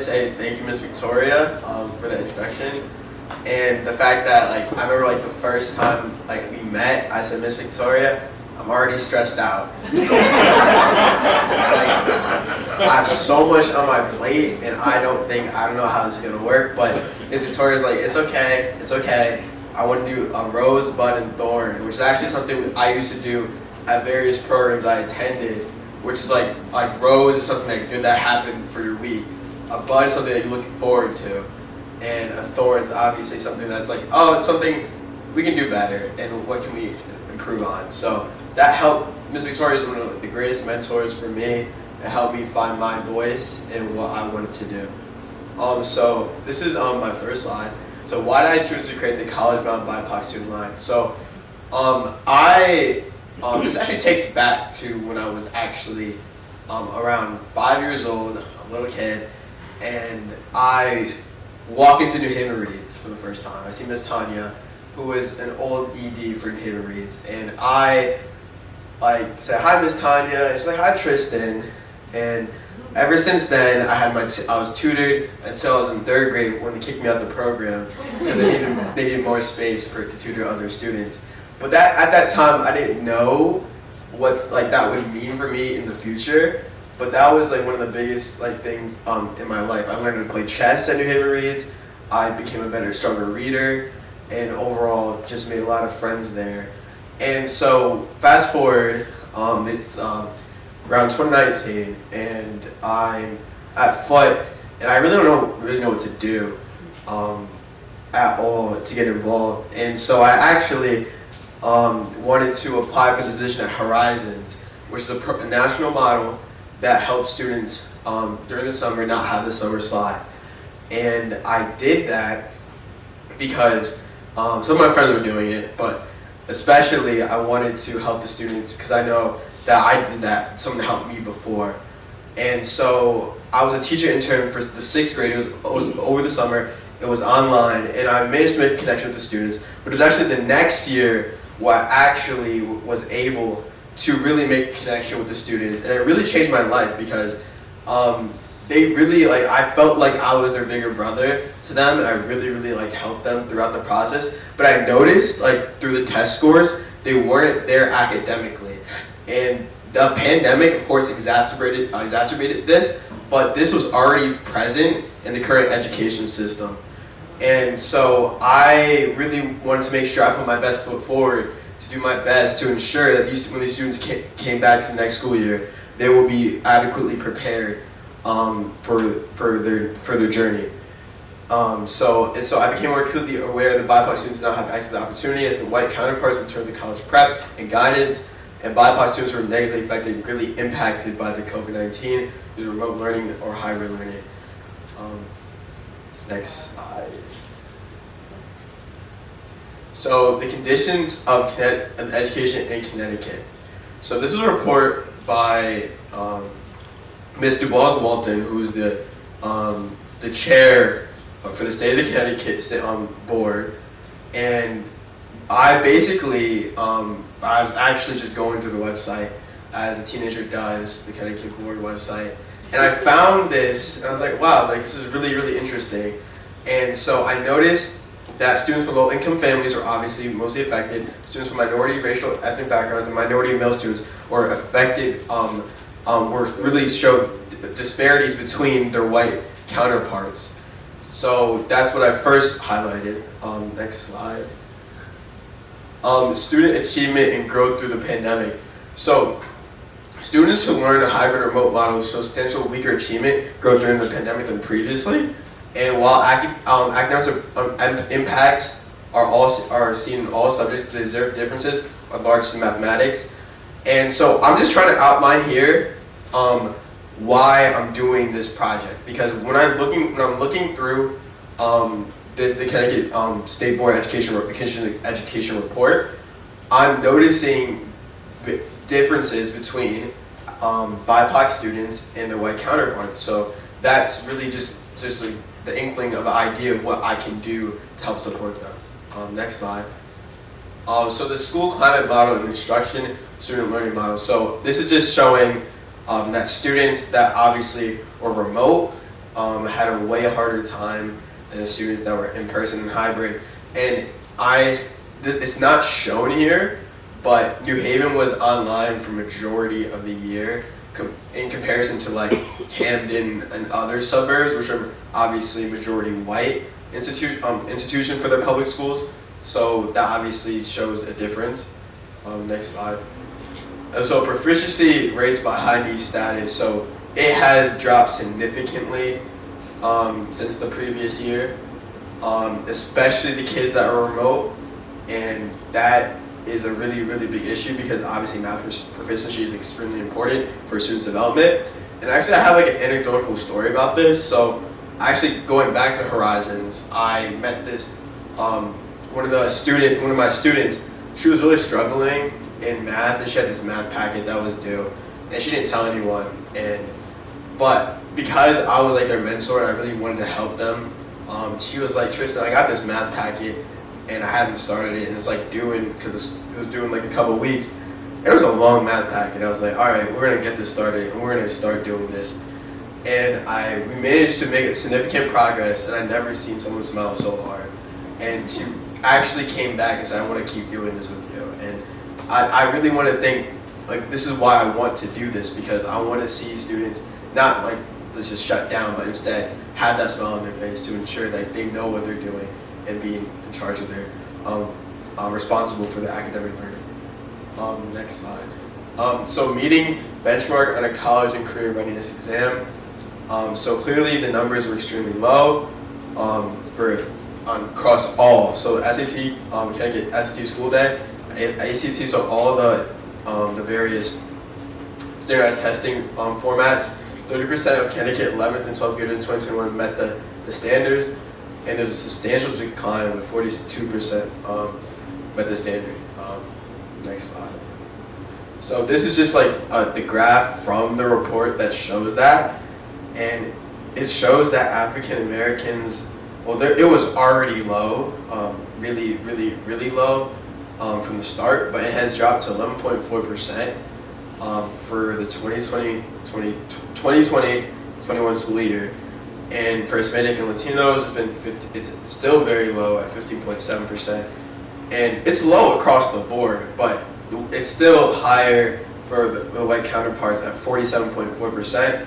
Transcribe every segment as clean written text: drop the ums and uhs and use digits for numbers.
say thank you, Miss Victoria, for the introduction. And the fact that, like, I remember, like, the first time, like, we met, I said, Miss Victoria, I'm already stressed out. Like, I have so much on my plate, and I don't know how this is gonna work, but Miss Victoria's like, it's okay. I want to do a rose, bud, and thorn, which is actually something I used to do at various programs I attended, which is like rose is something that happened for your week. A bud is something that you're looking forward to. And a thorn is obviously something that's like, oh, it's something we can do better, and what can we improve on? So that helped. Miss Victoria is one of the greatest mentors for me. It helped me find my voice and what I wanted to do. So this is my first slide. So why did I choose to create the College Bound BIPOC Student Line? So this actually takes back to when I was actually around 5 years old, a little kid, and I walk into New Haven Reads for the first time. I see Miss Tanya, who is an old ED for New Haven Reads, and I say, hi, Miss Tanya, and she's like, hi, Tristan, and ever since then, I was tutored until I was in 3rd grade when they kicked me out of the program because they needed more space to tutor other students. But at that time, I didn't know what that would mean for me in the future. But that was one of the biggest things in my life. I learned to play chess at New Haven Reads. I became a better, stronger reader, and overall just made a lot of friends there. And so fast forward, it's around 2019, and I'm at Foot, and I really don't know what to do at all to get involved. And so I actually wanted to apply for this position at Horizons, which is a national model that helps students during the summer not have the summer slot. And I did that because some of my friends were doing it, but especially I wanted to help the students because I know that I did that, someone helped me before. And so I was a teacher intern for the 6th grade. It was over the summer, it was online, and I managed to make a connection with the students. But it was actually the next year where I actually was able to really make a connection with the students. And it really changed my life because they really, I felt like I was their bigger brother to them, and I really helped them throughout the process. But I noticed, through the test scores, they weren't there academically. And the pandemic, of course, exacerbated this, but this was already present in the current education system. And so I really wanted to make sure I put my best foot forward to do my best to ensure that when these students came back to the next school year, they will be adequately prepared for their journey. So I became more acutely aware that BIPOC students now have access to opportunity as the white counterparts in terms of college prep and guidance, and BIPOC students were negatively affected and greatly impacted by the COVID-19 due to remote learning or hybrid learning. Next slide. So the conditions of education in Connecticut. So this is a report by Ms. DuBois Walton, who's the chair for the State of the Connecticut Board, and I basically I was actually just going through the website as a teenager does, the Connecticut Board website, and I found this, and I was like, wow, this is really interesting. And so I noticed that students from low-income families are obviously mostly affected. Students from minority, racial, ethnic backgrounds, and minority male students were affected, really showed disparities between their white counterparts. So that's what I first highlighted. Next slide. Student achievement and growth through the pandemic. So students who learned a hybrid remote model show substantial weaker achievement growth during the pandemic than previously. And while academic impacts are seen in all subjects, the observed differences are largest in mathematics. And so I'm just trying to outline here why I'm doing this project, because when I'm looking through the Connecticut State Board Education Report, I'm noticing the differences between BIPOC students and their white counterparts. So that's really just the inkling of an idea of what I can do to help support them. Next slide. So the school climate model and instruction student learning model. So this is just showing that students that obviously were remote had a way harder time than the students that were in person and hybrid. And it's not shown here, but New Haven was online for majority of the year in comparison to like Hamden and other suburbs, which are obviously majority white institution for their public schools. So that obviously shows a difference. Next slide. So proficiency rates by high need status. So it has dropped significantly since the previous year, especially the kids that are remote, and that is a really, really big issue because obviously math proficiency is extremely important for students' development. And actually I have like an anecdotal story about this. So actually going back to Horizons, I met this, one of my students, she was really struggling in math and she had this math packet that was due and she didn't tell anyone. But because I was like their mentor and I really wanted to help them, she was like, Tristan, I got this math packet and I haven't started it and it's like doing, because it was due in like a couple of weeks. It was a long math packet. I was like, all right, we're gonna get this started and we're gonna start doing this. And we managed to make a significant progress, and I've never seen someone smile so hard. And she actually came back and said, I want to keep doing this with you. And I really want to think, like, this is why I want to do this, because I want to see students not like just shut down, but instead have that smile on their face to ensure that they know what they're doing and be in charge of their, responsible for their academic learning. Next slide. So meeting benchmark on a college and career readiness exam. So clearly the numbers were extremely low across all. So SAT, Connecticut SAT school day, ACT, so all the various standardized testing formats. 30% of Connecticut 11th and 12th graders in 2021 met the standards, and there's a substantial decline with 42% met the standard. Next slide. So this is just like the graph from the report that shows that. And it shows that African Americans, it was already low, really, really, really low from the start, but it has dropped to 11.4% for the 2020-21 school year. And for Hispanic and Latinos, it's still very low at 15.7%. And it's low across the board, but it's still higher for the white counterparts at 47.4%.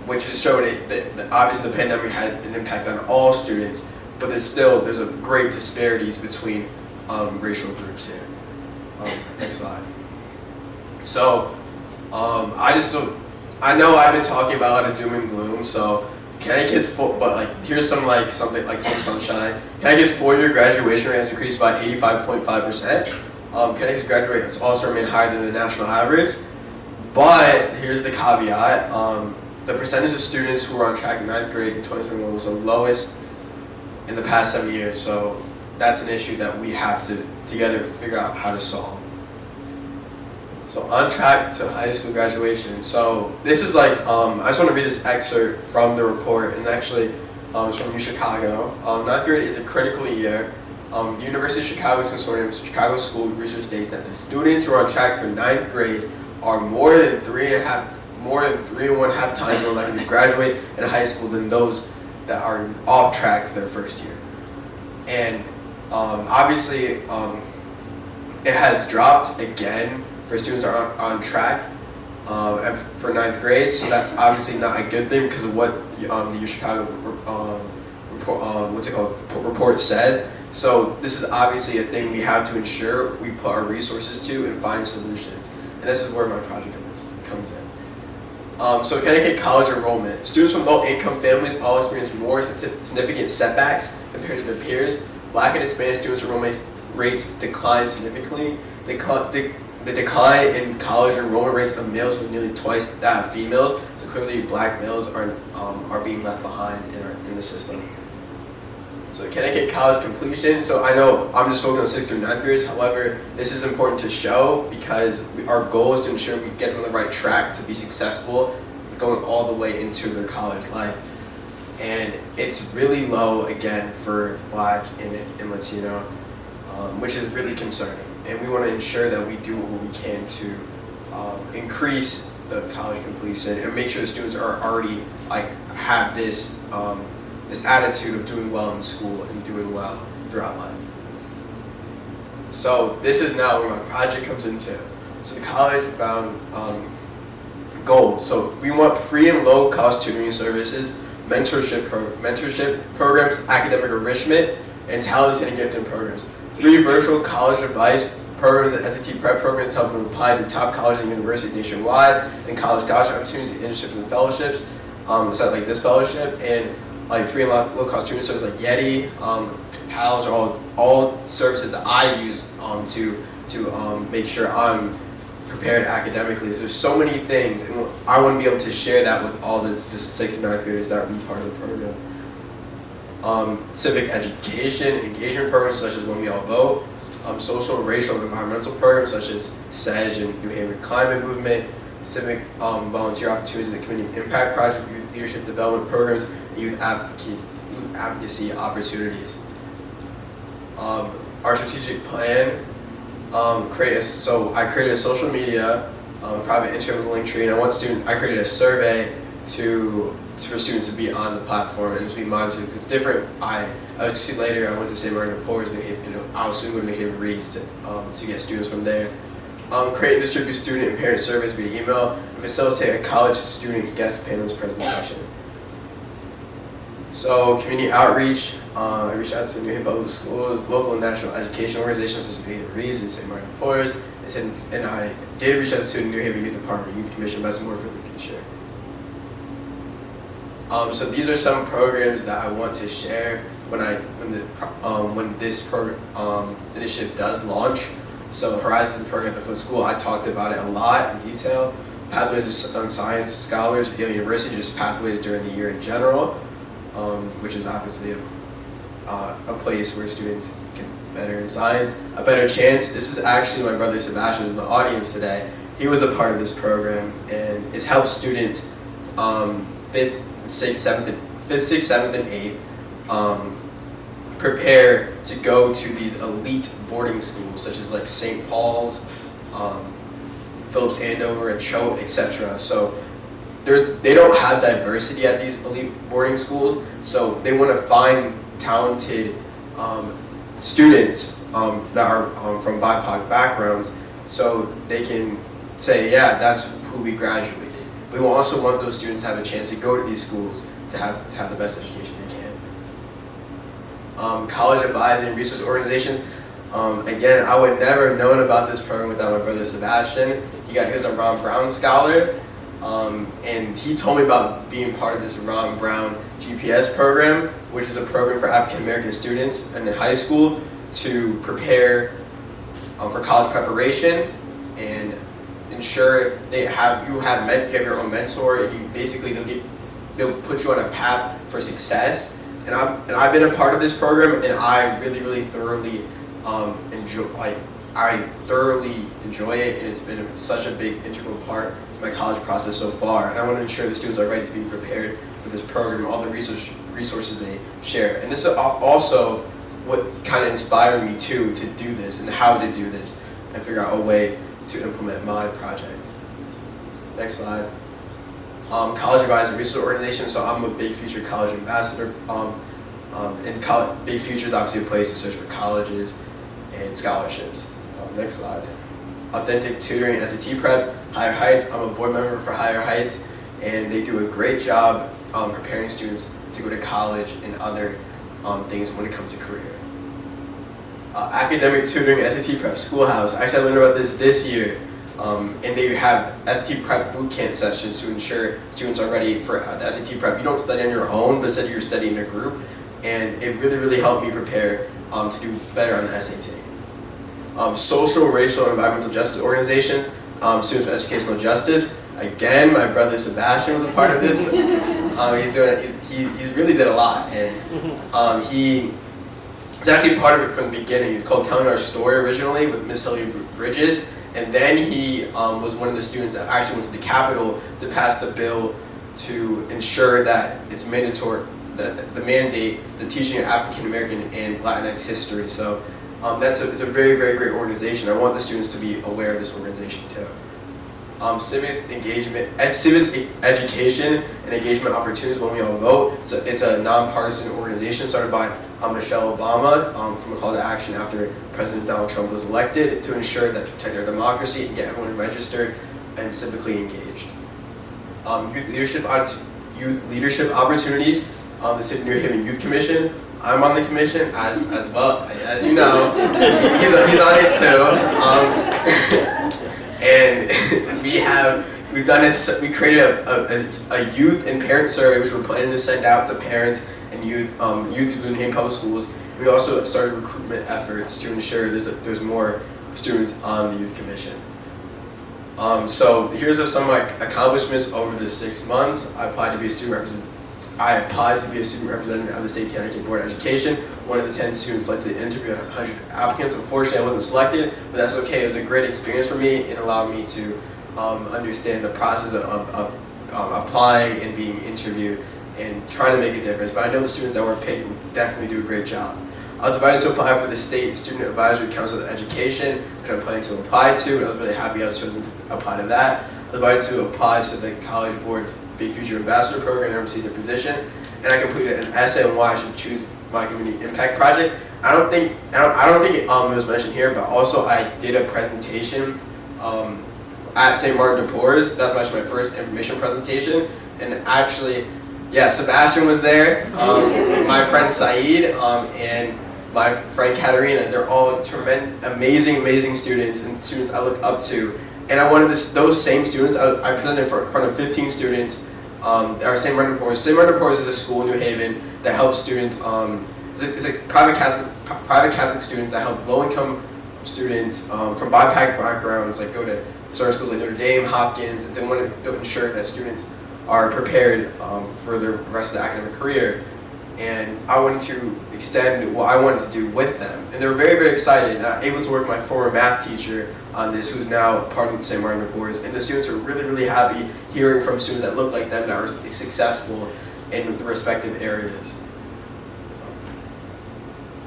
Which is showing that obviously the pandemic had an impact on all students, but there's a great disparities between racial groups here. Next slide. So I know I've been talking about a lot of doom and gloom. So Connecticut's but like here's some sunshine. Connecticut's 4-year graduation rate has increased by 85.5%. Connecticut's graduation rate has also remained higher than the national average. But here's the caveat. The percentage of students who are on track in 9th grade in 2021 was the lowest in the past 7 years. So that's an issue that we have to together figure out how to solve. So on track to high school graduation. So this is like, I just want to read this excerpt from the report, and actually it's from UChicago. 9th grade is a critical year. The University of Chicago's consortium, Chicago School Research, states that the students who are on track for 9th grade are more than 3.5 times more likely to graduate in high school than those that are off track for their first year. And obviously, it has dropped again for students that are on track for 9th grade. So that's obviously not a good thing because of what the UChicago report says. So this is obviously a thing we have to ensure we put our resources to and find solutions. And this is where my project comes in. So Connecticut college enrollment. Students from low-income families all experience more significant setbacks compared to their peers. Black and Hispanic students' enrollment rates declined significantly. The decline in college enrollment rates of males was nearly twice that of females. So clearly, black males are being left behind in the system. So Connecticut college completion. So I know I'm just focusing on 6th through 9th grades. However, this is important to show because our goal is to ensure we get them on the right track to be successful going all the way into their college life. And it's really low again for Black and Latino, which is really concerning. And we want to ensure that we do what we can to increase the college completion, and make sure the students are already have this this attitude of doing well in school and doing well throughout life. So this is now where my project comes into. So the college-bound goals. So we want free and low-cost tutoring services, mentorship programs, academic enrichment, and talented and gifted programs. Free virtual college advice programs and SAT prep programs to help them apply to top colleges and universities nationwide, and college scholarship opportunities, internships, and fellowships, such like this fellowship, and like free and low-cost tutoring services like Yeti, PALS, are all services that I use to make sure I'm prepared academically. There's so many things, and I want to be able to share that with all the 6th and 9th graders that will be part of the program. Civic education, engagement programs such as When We All Vote, social, racial, and environmental programs such as SEDGE and New Haven Climate Movement, civic volunteer opportunities and community impact project, youth leadership development programs, and youth advocacy opportunities. Our strategic plan, so I created a social media, private Instagram with Linktree, and I created a survey for students to be on the platform and to be monitored, because it's different. I see later, I went to St. Martin de Porres, I was soon going to New Haven Reads to get students from there. Create and distribute student and parent surveys via email, and facilitate a college student guest panelist presentation. So community outreach, I reached out to New Haven Public Schools, local and national education organizations such as New Haven Reads and St. Martin de Porres, and I did reach out to the New Haven Youth Department, Youth Commission, but that's more for the future. So these are some programs that I want to share when this program initiative does launch. So Horizons is a program at the Foot School. I talked about it a lot in detail. Pathways on Science Scholars, Yale University, just pathways during the year in general, which is obviously a place where students get better in science, a better chance. This is actually my brother Sebastian, who's in the audience today. He was a part of this program, and it's helped students 5th, 6th, 7th, and 8th prepare to go to these elite boarding schools, such as like St. Paul's, Phillips Andover, and Choate, etc. So they don't have diversity at these elite boarding schools, so they want to find talented students that are from BIPOC backgrounds, so they can say, yeah, that's who we graduated. We will also want those students to have a chance to go to these schools to have the best education they can. College advising and research organizations. Again, I would never have known about this program without my brother Sebastian. He was a Ron Brown scholar, and he told me about being part of this Ron Brown GPS program, which is a program for African American students in high school to prepare for college preparation and ensure you have your own mentor, and they'll put you on a path for success. And I've been a part of this program, and I really thoroughly enjoy it, and it's been such a big integral part of my college process so far. And I want to ensure the students are ready to be prepared for this program, all the resources they share. And this is also what kind of inspired me to do this and how to do this and figure out a way to implement my project. Next slide. College advisor research organization. So I'm a Big Future college ambassador. And Big Future is obviously a place to search for colleges and scholarships. Next slide. Authentic tutoring, SAT prep, Higher Heights. I'm a board member for Higher Heights, and they do a great job preparing students to go to college and other things when it comes to career. Academic tutoring, SAT prep, Schoolhouse. Actually, I learned about this year, and they have SAT prep boot camp sessions to ensure students are ready for the SAT prep. You don't study on your own, but instead you're studying in a group, and it really helped me prepare to do better on the SAT. Social, racial, and environmental justice organizations, Students for Educational Justice. Again, my brother Sebastian was a part of this. He really did a lot, and he was actually part of it from the beginning. He's called Telling Our Story originally with Miss Hilary Bridges, and then he was one of the students that actually went to the Capitol to pass the bill to ensure that it's mandatory, the mandate, the teaching of African American and Latinx history. So it's a very great organization. I want the students to be aware of this organization too. civics education and engagement opportunities when we all vote. So it's a nonpartisan organization started by Michelle Obama from a call to action after President Donald Trump was elected to ensure that to protect our democracy and get everyone registered and civically engaged. Youth leadership opportunities. The City of New Haven Youth Commission. I'm on the commission as well, as you know. He's on it too. And we created a youth and parent survey which we're planning to send out to parents and youth in New Haven Public Schools. We also started recruitment efforts to ensure there's more students on the youth commission. So here's some of my accomplishments over the 6 months. I applied to be a student representative of the State Connecticut Board of Education. One of the 10 students selected to interview at 100 applicants. Unfortunately, I wasn't selected, but that's okay. It was a great experience for me. It allowed me to understand the process of applying and being interviewed and trying to make a difference. But I know the students that were picked definitely do a great job. I was invited to apply for the State Student Advisory Council of Education, which I'm planning to apply to. I was really happy I was chosen to apply to that. I was invited to apply to the College Board Big Future Ambassador Program and I received the position. And I completed an essay on why I should choose my community impact project. I don't think it was mentioned here, but also I did a presentation at St. Martin de Porres. That was actually my first information presentation. And actually, yeah, Sebastian was there, my friend Saeed, and my friend Katerina. They're all amazing students and students I look up to. And I wanted those same students, I presented in front of 15 students at St. Martin de Porres. St. Martin de Porres is a school in New Haven that helps students, it's a private Catholic students that help low-income students from BIPOC backgrounds, like go to certain schools like Notre Dame, Hopkins, and they want to ensure that students are prepared for the rest of the academic career. And I wanted to extend what I wanted to do with them. And they were very excited. And I was able to work with my former math teacher on this, who's now part of St. Martin de Porres. And the students are really happy hearing from students that look like them that are successful in the respective areas.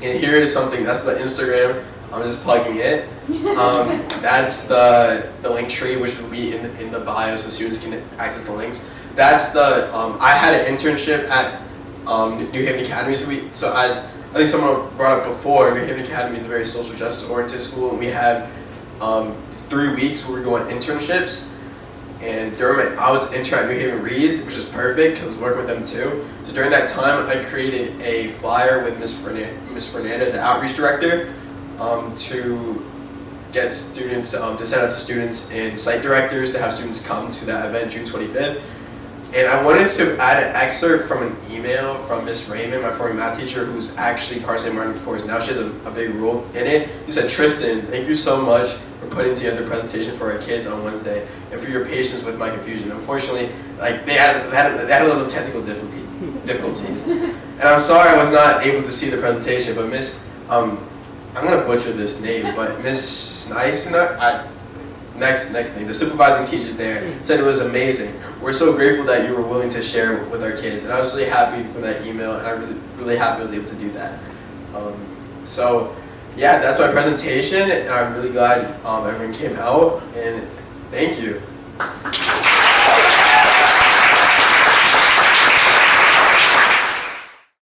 And here is something, that's the Instagram. I'm just plugging it. That's the link tree, which will be in the bio so students can access the links. That's the, I had an internship at New Haven Academy. So as I think someone brought up before, New Haven Academy is a very social justice oriented school, and we have 3 weeks where we go on internships. And I was an intern at New Haven Readers, which is perfect because I was working with them too. So during that time, I created a flyer with Miss Fernanda, the outreach director, to get students, to send out to students and site directors to have students come to that event June 25th. And I wanted to add an excerpt from an email from Miss Raymond, my former math teacher, who's actually part of St. Martin de Porres. Now she has a big role in it. He said, "Tristan, thank you so much for putting together a presentation for our kids on Wednesday and for your patience with my confusion." Unfortunately, like they had a little technical difficulties. And I'm sorry I was not able to see the presentation, but Miss, I'm gonna butcher this name, but Miss Sneisner, next thing, the supervising teacher there said it was amazing. We're so grateful that you were willing to share with our kids, and I was really happy for that email, and I'm really happy I was able to do that. So yeah, that's my presentation, and I'm really glad everyone came out, and thank you.